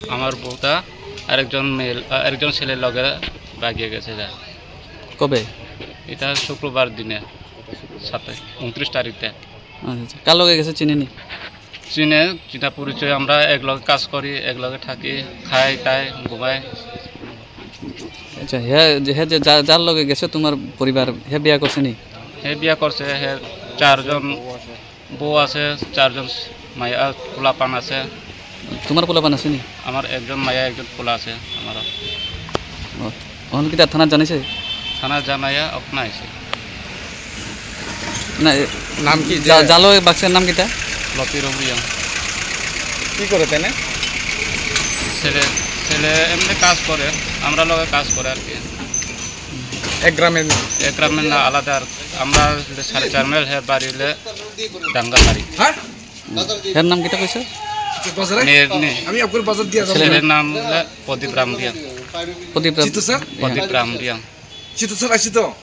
আমার বউটা আরেকজন ছেলের লগে বাগিয়ে গেছে যা। কবে? এটা শুক্রবার দিনে 29 তারিখে। আচ্ছা, কার লগে গেছে চিনিনি? চীনা পরিচয়, আমরা একলগে কাজ করি, একলগে থাকি, খাই তাই ঘুমাই। আচ্ছা, হ্যাঁ হ্যাঁ, যে যার লগে গেছে তোমার পরিবার, হ্যাঁ বিয়া করছে নি? হে বিয়া করছে, হে 4 জন বউ আছে, 4 জন মায়া পোলাপান আছে। তোমার পোলাপান আছে নি? আমার একজন মায়া, একজন পোলা আছে আমার। অহন কিটা থানা জানিছে? থানা জানাইয়া আপনা আইছে। না, নাম কি? জালো বাক্সের নাম কিটা? লতি রমরিয়া। কি করে তাই না? ছেলে এমনি কাজ করে, আমরা লগে কাজ করে আর কি। এক গ্রামের না, আলাদা। আর আমরা 4.5 মাইল হে বাড়ি হলে ডাঙ্গা বাড়ি। এর নাম কিটা কইছে? ছেলের নাম হলে প্রদীপ রামদিয়া। প্রদীপ প্রদীপ রামদিয়া।